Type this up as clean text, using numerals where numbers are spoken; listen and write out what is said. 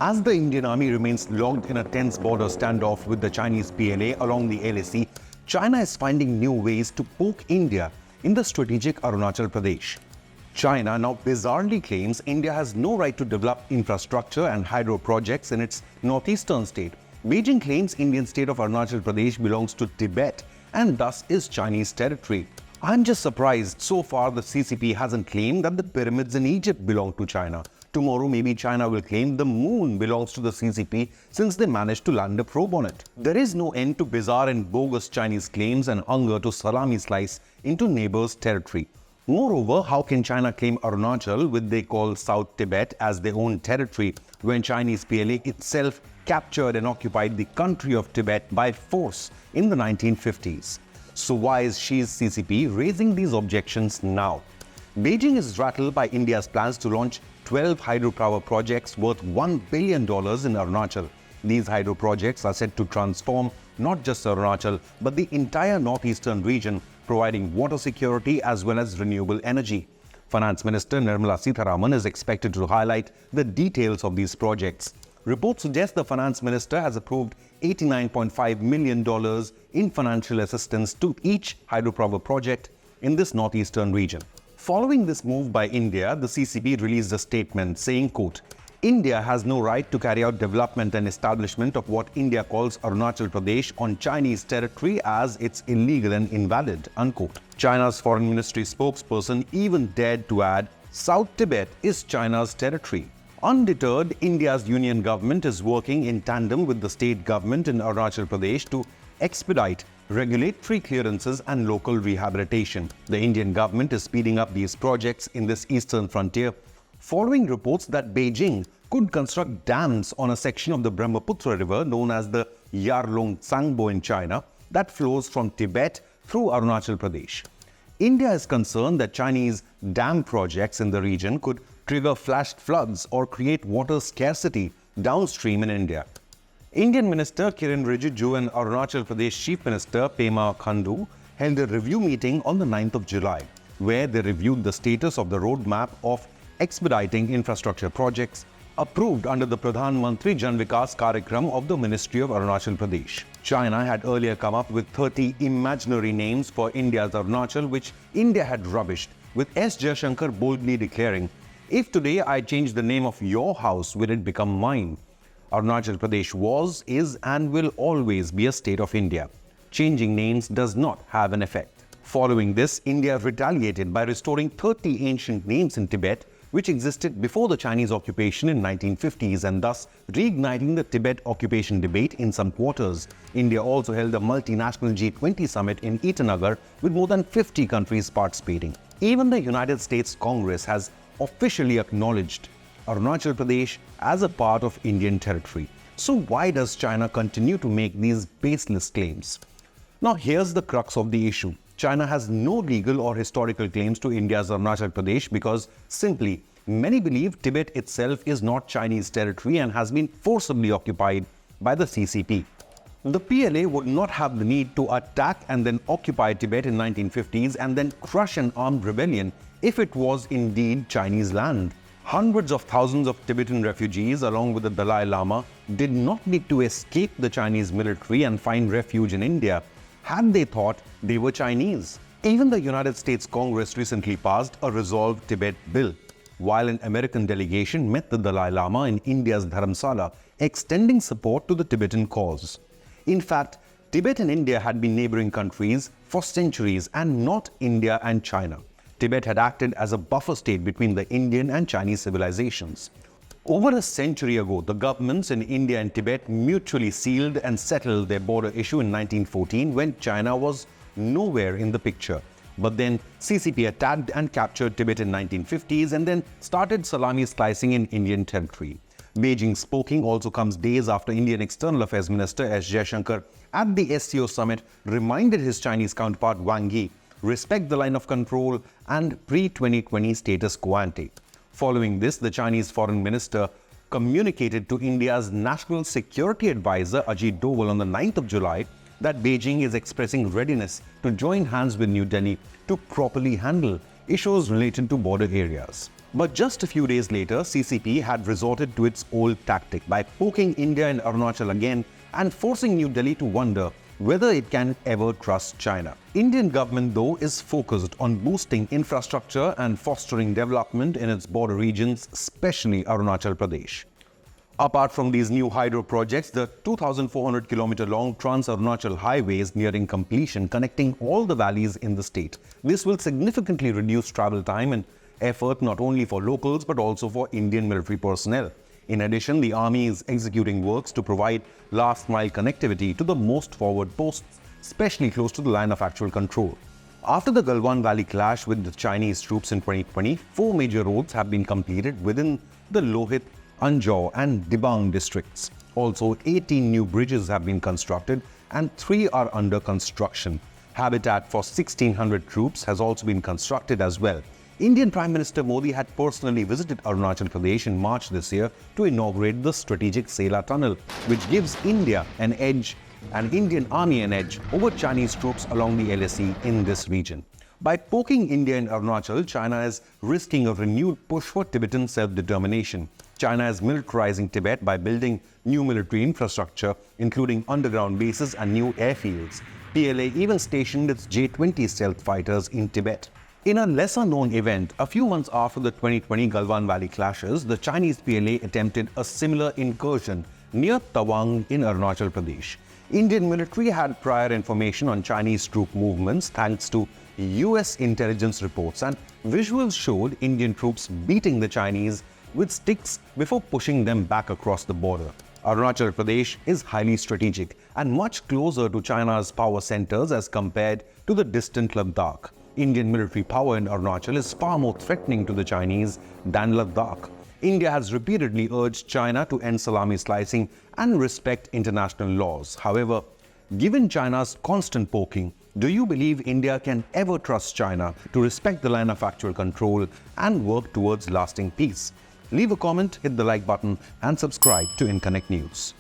As the Indian Army remains locked in a tense border standoff with the Chinese PLA along the LAC, China is finding new ways to poke India in the strategic Arunachal Pradesh. China now bizarrely claims India has no right to develop infrastructure and hydro projects in its northeastern state. Beijing claims Indian state of Arunachal Pradesh belongs to Tibet and thus is Chinese territory. I'm just surprised so far the CCP hasn't claimed that the pyramids in Egypt belong to China. Tomorrow maybe China will claim the moon belongs to the CCP since they managed to land a probe on it. There is no end to bizarre and bogus Chinese claims and hunger to salami slice into neighbors' territory. Moreover, how can China claim Arunachal, which they call South Tibet, as their own territory when Chinese PLA itself captured and occupied the country of Tibet by force in the 1950s? So why is Xi's CCP raising these objections now? Beijing is rattled by India's plans to launch 12 hydropower projects worth $1 billion in Arunachal. These hydro projects are set to transform not just Arunachal but the entire northeastern region, providing water security as well as renewable energy. Finance Minister Nirmala Sitharaman is expected to highlight the details of these projects. Reports suggest the Finance Minister has approved $89.5 million in financial assistance to each hydropower project in this northeastern region. Following this move by India, the CCP released a statement saying, quote, India has no right to carry out development and establishment of what India calls Arunachal Pradesh on Chinese territory as it's illegal and invalid, unquote. China's foreign ministry spokesperson even dared to add, South Tibet is China's territory. Undeterred, India's union government is working in tandem with the state government in Arunachal Pradesh to expedite regulatory clearances and local rehabilitation. The Indian government is speeding up these projects in this eastern frontier, following reports that Beijing could construct dams on a section of the Brahmaputra River known as the Yarlung Tsangbo in China that flows from Tibet through Arunachal Pradesh. India is concerned that Chinese dam projects in the region could trigger flash floods or create water scarcity downstream in India. Indian Minister Kiren Rijiju and Arunachal Pradesh Chief Minister Pema Khandu held a review meeting on the 9th of July, where they reviewed the status of the roadmap of expediting infrastructure projects approved under the Pradhan Mantri Jan Vikas Karyakram of the Ministry of Arunachal Pradesh. China had earlier come up with 30 imaginary names for India's Arunachal, which India had rubbished, with S. Jaishankar boldly declaring, if today I change the name of your house, will it become mine? Arunachal Pradesh was, is and will always be a state of India. Changing names does not have an effect. Following this, India retaliated by restoring 30 ancient names in Tibet, which existed before the Chinese occupation in 1950s and thus reigniting the Tibet occupation debate in some quarters. India also held a multinational G20 summit in Itanagar with more than 50 countries participating. Even the United States Congress has officially acknowledged Arunachal Pradesh as a part of Indian territory. So why does China continue to make these baseless claims? Now here's the crux of the issue. China has no legal or historical claims to India's Arunachal Pradesh because simply many believe Tibet itself is not Chinese territory and has been forcibly occupied by the CCP. The PLA would not have the need to attack and then occupy Tibet in 1950s and then crush an armed rebellion if it was indeed Chinese land. Hundreds of thousands of Tibetan refugees, along with the Dalai Lama, did not need to escape the Chinese military and find refuge in India had they thought they were Chinese. Even the United States Congress recently passed a Resolve Tibet bill, while an American delegation met the Dalai Lama in India's Dharamsala, extending support to the Tibetan cause. In fact, Tibet and India had been neighboring countries for centuries and not India and China. Tibet had acted as a buffer state between the Indian and Chinese civilizations. Over a century ago, the governments in India and Tibet mutually sealed and settled their border issue in 1914 when China was nowhere in the picture. But then CCP attacked and captured Tibet in 1950s and then started salami slicing in Indian territory. Beijing's poking also comes days after Indian External Affairs Minister S. Jaishankar at the SCO summit reminded his Chinese counterpart Wang Yi respect the line of control and pre-2020 status quo ante. Following this, the Chinese foreign minister communicated to India's National Security Advisor Ajit Doval on the 9th of July that Beijing is expressing readiness to join hands with New Delhi to properly handle issues related to border areas. But just a few days later, CCP had resorted to its old tactic by poking India and Arunachal again and forcing New Delhi to wonder whether it can ever trust China. Indian government, though, is focused on boosting infrastructure and fostering development in its border regions, especially Arunachal Pradesh. Apart from these new hydro projects, the 2,400-kilometer-long Trans-Arunachal Highway is nearing completion, connecting all the valleys in the state. This will significantly reduce travel time and effort not only for locals but also for Indian military personnel. In addition, the Army is executing works to provide last-mile connectivity to the most forward posts, especially close to the line of actual control. After the Galwan Valley clash with the Chinese troops in 2020, 4 major roads have been completed within the Lohit, Anjaw and Dibang districts. Also, 18 new bridges have been constructed and 3 are under construction. Habitat for 1,600 troops has also been constructed as well. Indian Prime Minister Modi had personally visited Arunachal Pradesh in March this year to inaugurate the strategic Sela Tunnel, which gives India an edge and Indian Army an edge over Chinese troops along the LAC in this region. By poking India and Arunachal, China is risking a renewed push for Tibetan self-determination. China is militarizing Tibet by building new military infrastructure, including underground bases and new airfields. PLA even stationed its J-20 stealth fighters in Tibet. In a lesser-known event, a few months after the 2020 Galwan Valley clashes, the Chinese PLA attempted a similar incursion near Tawang in Arunachal Pradesh. Indian military had prior information on Chinese troop movements thanks to US intelligence reports, and visuals showed Indian troops beating the Chinese with sticks before pushing them back across the border. Arunachal Pradesh is highly strategic and much closer to China's power centers as compared to the distant Ladakh. Indian military power in Arunachal is far more threatening to the Chinese than Ladakh. India has repeatedly urged China to end salami slicing and respect international laws. However, given China's constant poking, do you believe India can ever trust China to respect the line of actual control and work towards lasting peace? Leave a comment, hit the like button and subscribe to InConnect News.